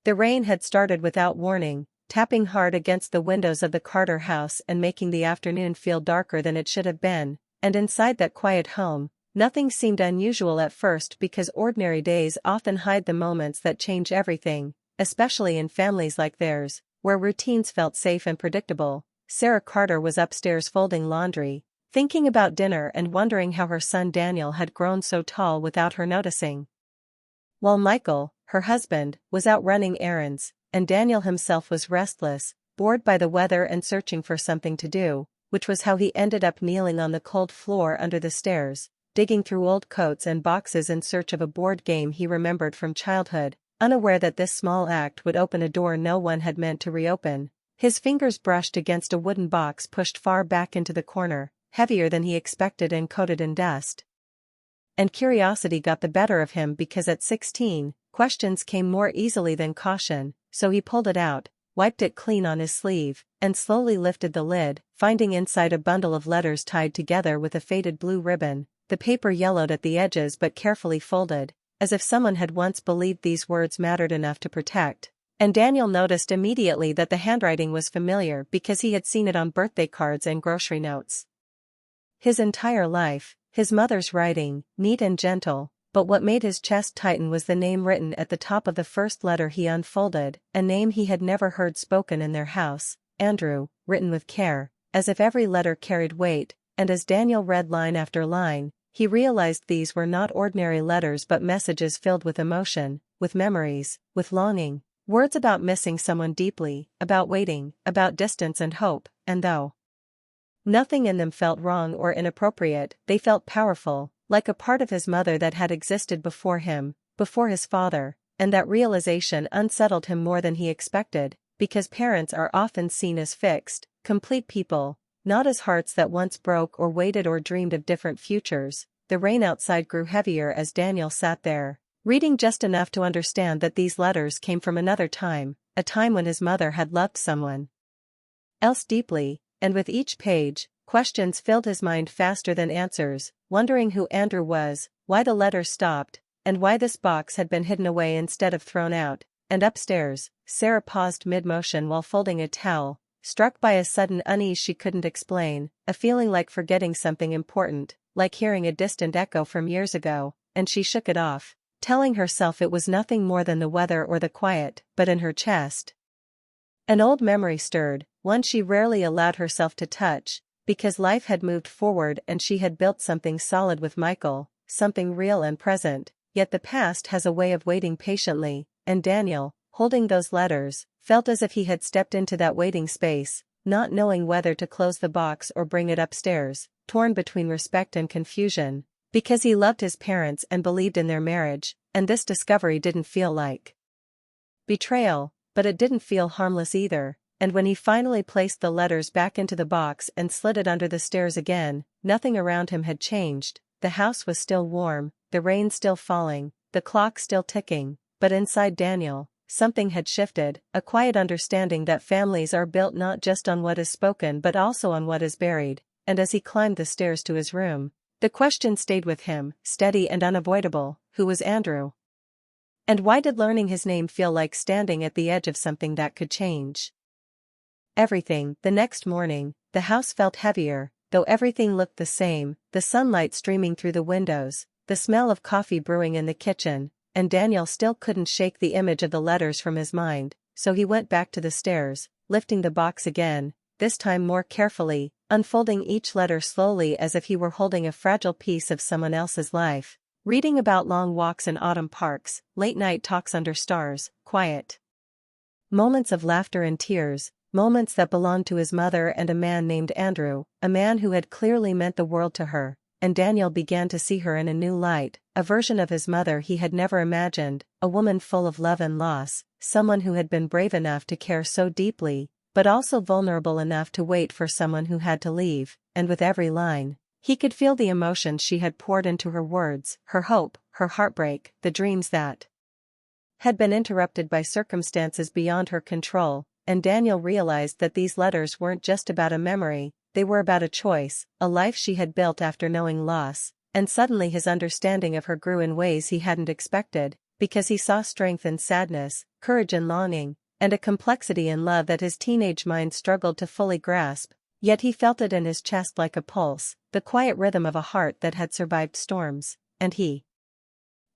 The rain had started without warning, tapping hard against the windows of the Carter house and making the afternoon feel darker than it should have been, and inside that quiet home, nothing seemed unusual at first because ordinary days often hide the moments that change everything, especially in families like theirs, where routines felt safe and predictable. Sarah Carter was upstairs folding laundry, thinking about dinner and wondering how her son Daniel had grown so tall without her noticing. While Michael, her husband, was out running errands, and Daniel himself was restless, bored by the weather and searching for something to do, which was how he ended up kneeling on the cold floor under the stairs, digging through old coats and boxes in search of a board game he remembered from childhood, unaware that this small act would open a door no one had meant to reopen. His fingers brushed against a wooden box pushed far back into the corner, heavier than he expected and coated in dust. And curiosity got the better of him because at 16, questions came more easily than caution, so he pulled it out, wiped it clean on his sleeve, and slowly lifted the lid, finding inside a bundle of letters tied together with a faded blue ribbon, the paper yellowed at the edges but carefully folded, as if someone had once believed these words mattered enough to protect. And Daniel noticed immediately that the handwriting was familiar because he had seen it on birthday cards and grocery notes. His entire life, his mother's writing, neat and gentle, but what made his chest tighten was the name written at the top of the first letter he unfolded, a name he had never heard spoken in their house, Andrew, written with care, as if every letter carried weight, and as Daniel read line after line, he realized these were not ordinary letters but messages filled with emotion, with memories, with longing, words about missing someone deeply, about waiting, about distance and hope, and though nothing in them felt wrong or inappropriate, they felt powerful, like a part of his mother that had existed before him, before his father, and that realization unsettled him more than he expected, because parents are often seen as fixed, complete people, not as hearts that once broke or waited or dreamed of different futures. The rain outside grew heavier as Daniel sat there, reading just enough to understand that these letters came from another time, a time when his mother had loved someone else deeply, and with each page, questions filled his mind faster than answers, wondering who Andrew was, why the letters stopped, and why this box had been hidden away instead of thrown out. And upstairs, Sarah paused mid-motion while folding a towel, struck by a sudden unease she couldn't explain, a feeling like forgetting something important, like hearing a distant echo from years ago, and she shook it off, telling herself it was nothing more than the weather or the quiet, but in her chest an old memory stirred, one she rarely allowed herself to touch, because life had moved forward and she had built something solid with Michael, something real and present, yet the past has a way of waiting patiently, and Daniel, holding those letters, felt as if he had stepped into that waiting space, not knowing whether to close the box or bring it upstairs, torn between respect and confusion, because he loved his parents and believed in their marriage, and this discovery didn't feel like betrayal, but it didn't feel harmless either. And when he finally placed the letters back into the box and slid it under the stairs again, nothing around him had changed. The house was still warm, the rain still falling, the clock still ticking, but inside Daniel, something had shifted, a quiet understanding that families are built not just on what is spoken but also on what is buried. And as he climbed the stairs to his room, the question stayed with him, steady and unavoidable: who was Andrew? And why did learning his name feel like standing at the edge of something that could change everything? The next morning, the house felt heavier, though everything looked the same, the sunlight streaming through the windows, the smell of coffee brewing in the kitchen, and Daniel still couldn't shake the image of the letters from his mind, so he went back to the stairs, lifting the box again, this time more carefully, unfolding each letter slowly as if he were holding a fragile piece of someone else's life, reading about long walks in autumn parks, late-night talks under stars, quiet moments of laughter and tears, moments that belonged to his mother and a man named Andrew, a man who had clearly meant the world to her, and Daniel began to see her in a new light, a version of his mother he had never imagined, a woman full of love and loss, someone who had been brave enough to care so deeply, but also vulnerable enough to wait for someone who had to leave. And with every line, he could feel the emotions she had poured into her words, her hope, her heartbreak, the dreams that had been interrupted by circumstances beyond her control. And Daniel realized that these letters weren't just about a memory, they were about a choice, a life she had built after knowing loss, and suddenly his understanding of her grew in ways he hadn't expected. because he saw strength in sadness, courage in longing, and a complexity in love that his teenage mind struggled to fully grasp, yet he felt it in his chest like a pulse, the quiet rhythm of a heart that had survived storms, and he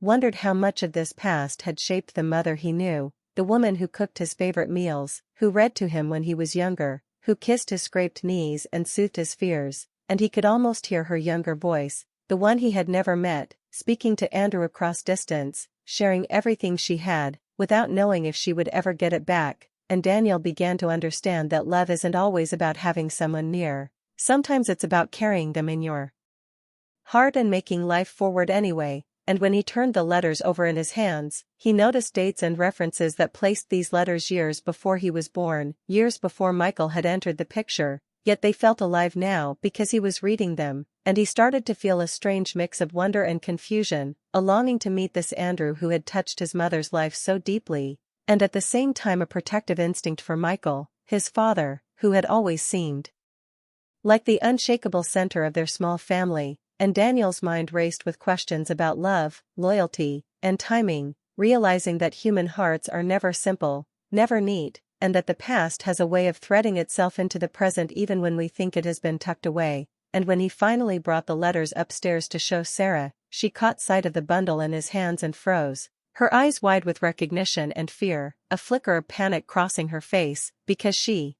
wondered how much of this past had shaped the mother he knew, the woman who cooked his favorite meals, who read to him when he was younger, who kissed his scraped knees and soothed his fears, and he could almost hear her younger voice, the one he had never met, speaking to Andrew across distance, sharing everything she had, without knowing if she would ever get it back, and Daniel began to understand that love isn't always about having someone near, sometimes it's about carrying them in your heart and making life forward anyway. And when he turned the letters over in his hands, he noticed dates and references that placed these letters years before he was born, years before Michael had entered the picture, yet they felt alive now because he was reading them, and he started to feel a strange mix of wonder and confusion, a longing to meet this Andrew who had touched his mother's life so deeply, and at the same time a protective instinct for Michael, his father, who had always seemed like the unshakable center of their small family. And Daniel's mind raced with questions about love, loyalty, and timing, realizing that human hearts are never simple, never neat, and that the past has a way of threading itself into the present even when we think it has been tucked away. And when he finally brought the letters upstairs to show Sarah, she caught sight of the bundle in his hands and froze, her eyes wide with recognition and fear, a flicker of panic crossing her face, because she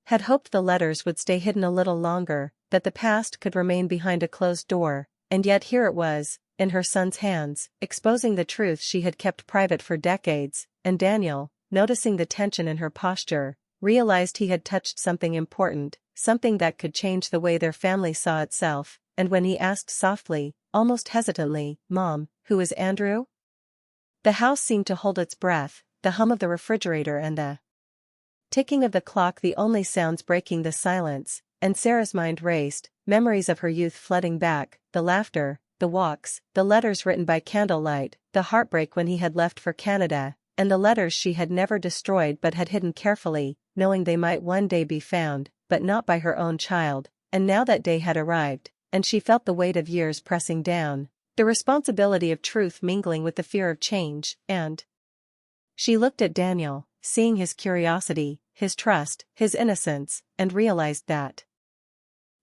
had hoped the letters would stay hidden a little longer, that the past could remain behind a closed door, and yet here it was, in her son's hands, exposing the truth she had kept private for decades, and Daniel, noticing the tension in her posture, realized he had touched something important, something that could change the way their family saw itself, and when he asked softly, almost hesitantly, "Mom, who is Andrew?" The house seemed to hold its breath, the hum of the refrigerator and the ticking of the clock the only sounds breaking the silence, and Sarah's mind raced, memories of her youth flooding back, the laughter, the walks, the letters written by candlelight, the heartbreak when he had left for Canada, and the letters she had never destroyed but had hidden carefully, knowing they might one day be found, but not by her own child, and now that day had arrived, and she felt the weight of years pressing down, the responsibility of truth mingling with the fear of change, and she looked at Daniel, seeing his curiosity, his trust, his innocence, and realized that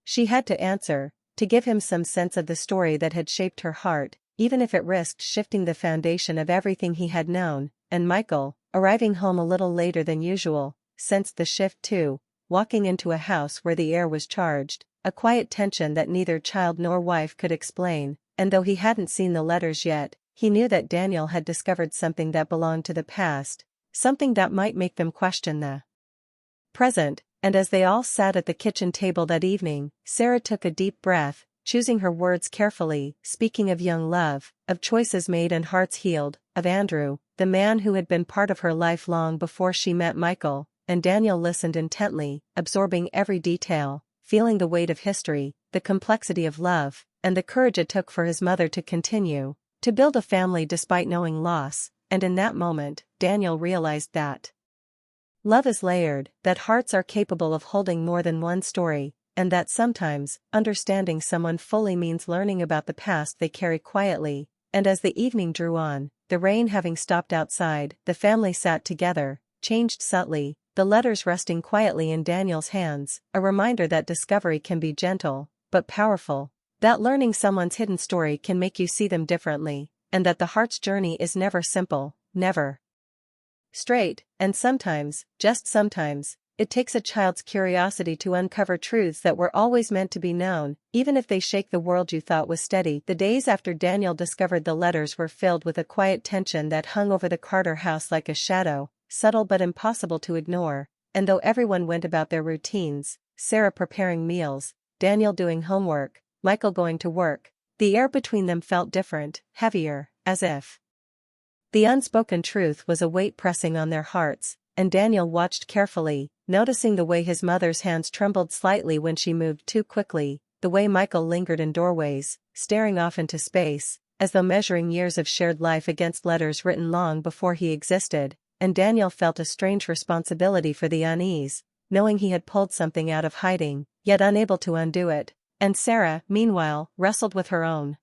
she had to answer, to give him some sense of the story that had shaped her heart, even if it risked shifting the foundation of everything he had known. And Michael, arriving home a little later than usual, sensed the shift too, walking into a house where the air was charged, a quiet tension that neither child nor wife could explain, and though he hadn't seen the letters yet, he knew that Daniel had discovered something that belonged to the past, something that might make them question the present. And as they all sat at the kitchen table that evening, Sarah took a deep breath, choosing her words carefully, speaking of young love, of choices made and hearts healed, of Andrew, the man who had been part of her life long before she met Michael, and Daniel listened intently, absorbing every detail, feeling the weight of history, the complexity of love, and the courage it took for his mother to continue, to build a family despite knowing loss, and in that moment, Daniel realized that love is layered, that hearts are capable of holding more than one story, and that sometimes, understanding someone fully means learning about the past they carry quietly. And as the evening drew on, the rain having stopped outside, the family sat together, changed subtly, the letters resting quietly in Daniel's hands, a reminder that discovery can be gentle, but powerful, that learning someone's hidden story can make you see them differently, and that the heart's journey is never simple, never straight, and sometimes, just sometimes, it takes a child's curiosity to uncover truths that were always meant to be known, even if they shake the world you thought was steady. The days after Daniel discovered the letters were filled with a quiet tension that hung over the Carter house like a shadow, subtle but impossible to ignore, and though everyone went about their routines, Sarah preparing meals, Daniel doing homework, Michael going to work, the air between them felt different, heavier, as if the unspoken truth was a weight pressing on their hearts, and Daniel watched carefully, noticing the way his mother's hands trembled slightly when she moved too quickly, the way Michael lingered in doorways, staring off into space, as though measuring years of shared life against letters written long before he existed, and Daniel felt a strange responsibility for the unease, knowing he had pulled something out of hiding, yet unable to undo it, and Sarah, meanwhile, wrestled with her own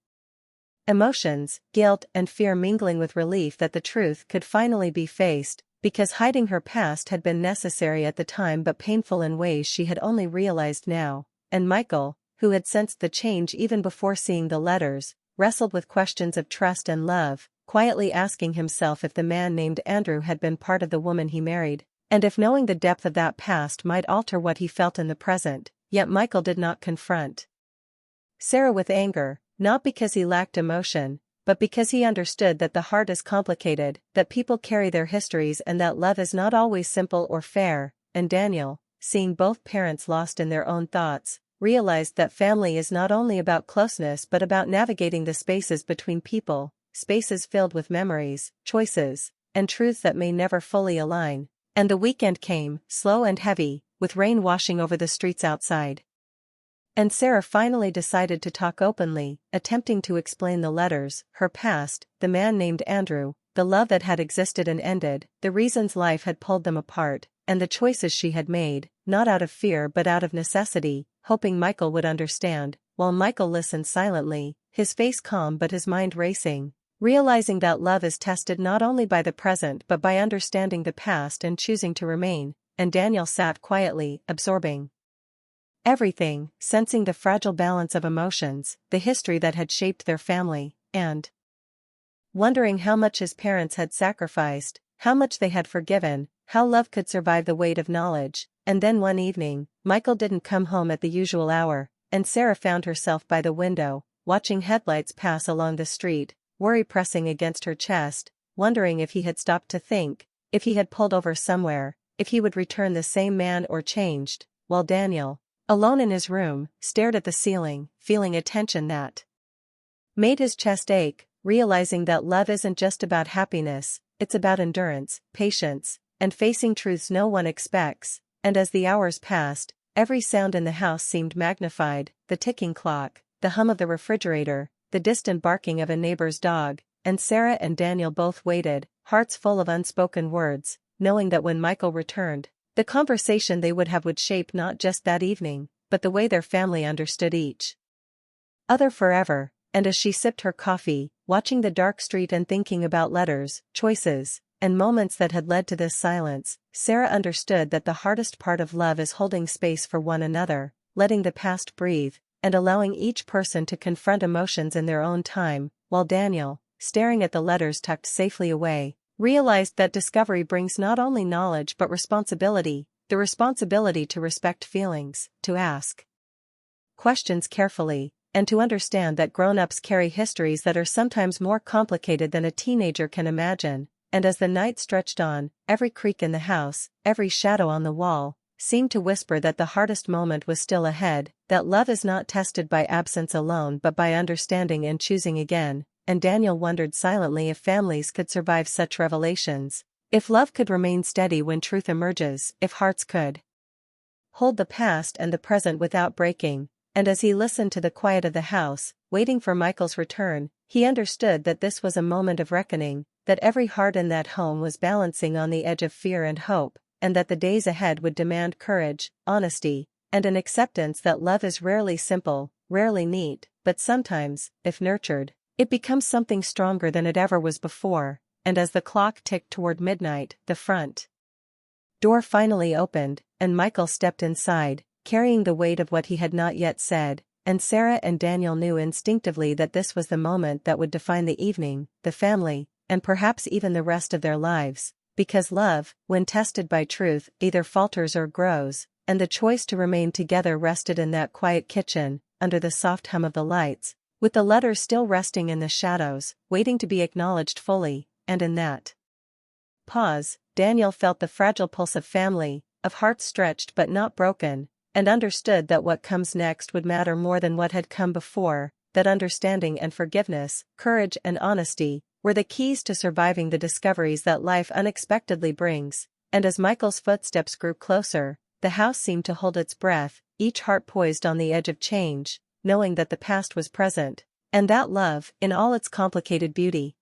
Emotions, guilt and fear mingling with relief that the truth could finally be faced, because hiding her past had been necessary at the time but painful in ways she had only realized now. And Michael, who had sensed the change even before seeing the letters, wrestled with questions of trust and love, quietly asking himself if the man named Andrew had been part of the woman he married, and if knowing the depth of that past might alter what he felt in the present. Yet Michael did not confront Sarah with anger, not because he lacked emotion, but because he understood that the heart is complicated, that people carry their histories and that love is not always simple or fair. And Daniel, seeing both parents lost in their own thoughts, realized that family is not only about closeness but about navigating the spaces between people, spaces filled with memories, choices, and truths that may never fully align. And the weekend came, slow and heavy, with rain washing over the streets outside. And Sarah finally decided to talk openly, attempting to explain the letters, her past, the man named Andrew, the love that had existed and ended, the reasons life had pulled them apart, and the choices she had made, not out of fear but out of necessity, hoping Michael would understand. While Michael listened silently, his face calm but his mind racing, realizing that love is tested not only by the present but by understanding the past and choosing to remain. And Daniel sat quietly, absorbing everything, sensing the fragile balance of emotions, the history that had shaped their family, and wondering how much his parents had sacrificed, how much they had forgiven, how love could survive the weight of knowledge. And then one evening, Michael didn't come home at the usual hour, and Sarah found herself by the window, watching headlights pass along the street, worry pressing against her chest, wondering if he had stopped to think, if he had pulled over somewhere, if he would return the same man or changed, while Daniel, alone in his room, stared at the ceiling, feeling a tension that made his chest ache, realizing that love isn't just about happiness, it's about endurance, patience, and facing truths no one expects. And as the hours passed, every sound in the house seemed magnified, the ticking clock, the hum of the refrigerator, the distant barking of a neighbor's dog. And Sarah and Daniel both waited, hearts full of unspoken words, knowing that when Michael returned, the conversation they would have would shape not just that evening, but the way their family understood each other forever. And as she sipped her coffee, watching the dark street and thinking about letters, choices, and moments that had led to this silence, Sarah understood that the hardest part of love is holding space for one another, letting the past breathe, and allowing each person to confront emotions in their own time. While Daniel, staring at the letters tucked safely away, realized that discovery brings not only knowledge but responsibility, the responsibility to respect feelings, to ask questions carefully, and to understand that grown-ups carry histories that are sometimes more complicated than a teenager can imagine. And as the night stretched on, every creak in the house, every shadow on the wall, seemed to whisper that the hardest moment was still ahead, that love is not tested by absence alone but by understanding and choosing again. And Daniel wondered silently if families could survive such revelations, if love could remain steady when truth emerges, if hearts could hold the past and the present without breaking. And as he listened to the quiet of the house, waiting for Michael's return, he understood that this was a moment of reckoning, that every heart in that home was balancing on the edge of fear and hope, and that the days ahead would demand courage, honesty, and an acceptance that love is rarely simple, rarely neat, but sometimes, if nurtured, it becomes something stronger than it ever was before. And as the clock ticked toward midnight, the front door finally opened, and Michael stepped inside, carrying the weight of what he had not yet said. And Sarah and Daniel knew instinctively that this was the moment that would define the evening, the family, and perhaps even the rest of their lives, because love, when tested by truth, either falters or grows. And the choice to remain together rested in that quiet kitchen, under the soft hum of the lights, with the letters still resting in the shadows, waiting to be acknowledged fully. And in that pause, Daniel felt the fragile pulse of family, of hearts stretched but not broken, and understood that what comes next would matter more than what had come before, that understanding and forgiveness, courage and honesty, were the keys to surviving the discoveries that life unexpectedly brings. And as Michael's footsteps grew closer, the house seemed to hold its breath, each heart poised on the edge of change, knowing that the past was present, and that love, in all its complicated beauty,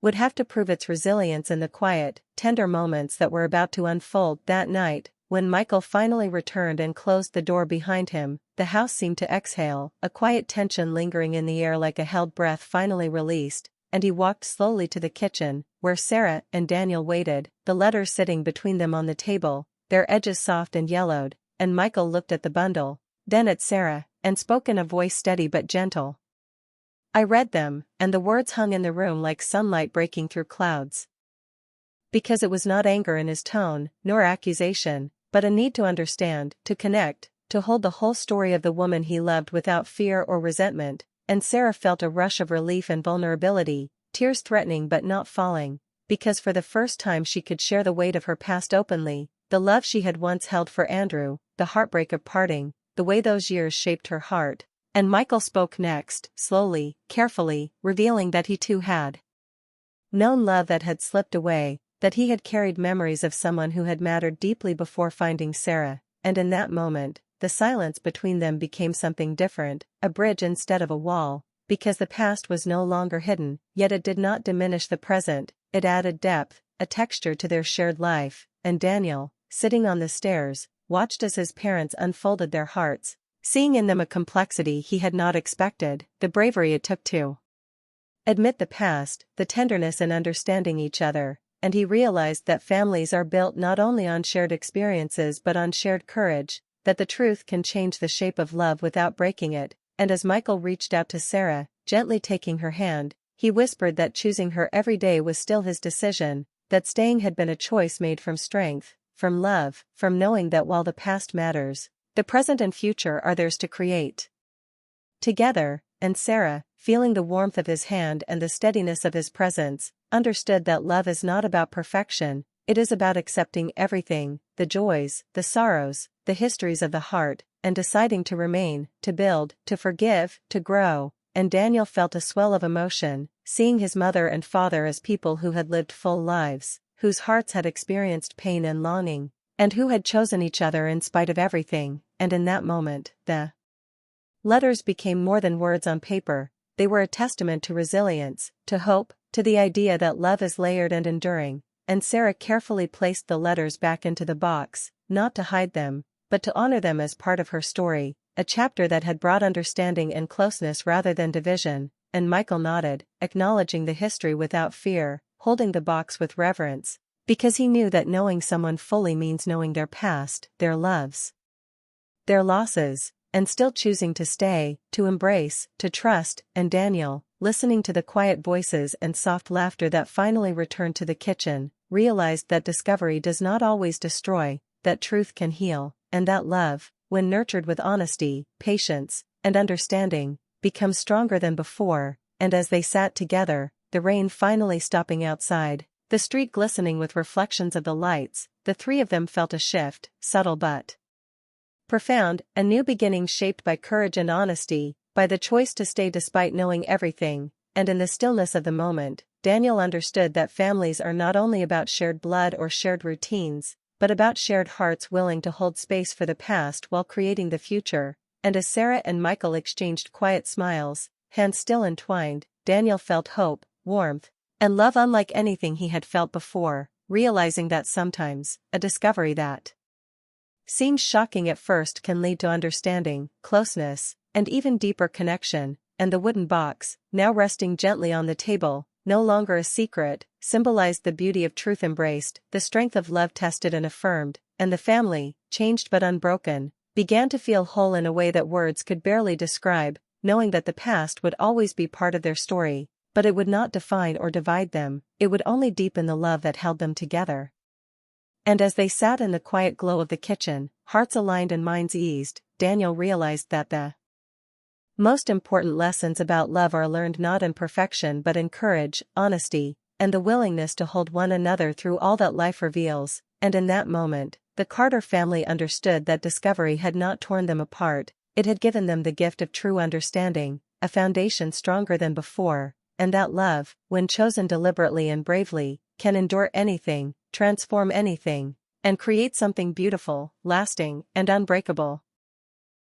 would have to prove its resilience in the quiet, tender moments that were about to unfold. That night, when Michael finally returned and closed the door behind him, the house seemed to exhale, a quiet tension lingering in the air like a held breath finally released, and he walked slowly to the kitchen, where Sarah and Daniel waited, the letters sitting between them on the table, their edges soft and yellowed, and Michael looked at the bundle, then at Sarah, and spoke in a voice steady but gentle. "I read them," and the words hung in the room like sunlight breaking through clouds. Because it was not anger in his tone, nor accusation, but a need to understand, to connect, to hold the whole story of the woman he loved without fear or resentment, and Sarah felt a rush of relief and vulnerability, tears threatening but not falling, because for the first time she could share the weight of her past openly, the love she had once held for Andrew, the heartbreak of parting, the way those years shaped her heart. And Michael spoke next, slowly, carefully, revealing that he too had known love that had slipped away, that he had carried memories of someone who had mattered deeply before finding Sarah, and in that moment, the silence between them became something different, a bridge instead of a wall, because the past was no longer hidden, yet it did not diminish the present, it added depth, a texture to their shared life, and Daniel, sitting on the stairs, watched as his parents unfolded their hearts, seeing in them a complexity he had not expected, the bravery it took to admit the past, the tenderness in understanding each other, and he realized that families are built not only on shared experiences but on shared courage, that the truth can change the shape of love without breaking it, and as Michael reached out to Sarah, gently taking her hand, he whispered that choosing her every day was still his decision, that staying had been a choice made from strength, from love, from knowing that while the past matters, the present and future are theirs to create together, and Sarah, feeling the warmth of his hand and the steadiness of his presence, understood that love is not about perfection, it is about accepting everything, the joys, the sorrows, the histories of the heart, and deciding to remain, to build, to forgive, to grow, and Daniel felt a swell of emotion, seeing his mother and father as people who had lived full lives, whose hearts had experienced pain and longing, and who had chosen each other in spite of everything, and in that moment, the letters became more than words on paper, they were a testament to resilience, to hope, to the idea that love is layered and enduring, and Sarah carefully placed the letters back into the box, not to hide them, but to honor them as part of her story, a chapter that had brought understanding and closeness rather than division, and Michael nodded, acknowledging the history without fear, holding the box with reverence, because he knew that knowing someone fully means knowing their past, their loves, their losses, and still choosing to stay, to embrace, to trust, and Daniel, listening to the quiet voices and soft laughter that finally returned to the kitchen, realized that discovery does not always destroy, that truth can heal, and that love, when nurtured with honesty, patience, and understanding, becomes stronger than before, and as they sat together, the rain finally stopping outside, the street glistening with reflections of the lights, the three of them felt a shift, subtle but profound, a new beginning shaped by courage and honesty, by the choice to stay despite knowing everything, and in the stillness of the moment, Daniel understood that families are not only about shared blood or shared routines, but about shared hearts willing to hold space for the past while creating the future, and as Sarah and Michael exchanged quiet smiles, hands still entwined, Daniel felt hope, warmth, and love unlike anything he had felt before, realizing that sometimes, a discovery that seems shocking at first can lead to understanding, closeness, and even deeper connection, and the wooden box, now resting gently on the table, no longer a secret, symbolized the beauty of truth embraced, the strength of love tested and affirmed, and the family, changed but unbroken, began to feel whole in a way that words could barely describe, knowing that the past would always be part of their story, but it would not define or divide them, it would only deepen the love that held them together. And as they sat in the quiet glow of the kitchen, hearts aligned and minds eased, Daniel realized that the most important lessons about love are learned not in perfection but in courage, honesty, and the willingness to hold one another through all that life reveals, and in that moment, the Carter family understood that discovery had not torn them apart, it had given them the gift of true understanding, a foundation stronger than before, and that love, when chosen deliberately and bravely, can endure anything, transform anything, and create something beautiful, lasting, and unbreakable.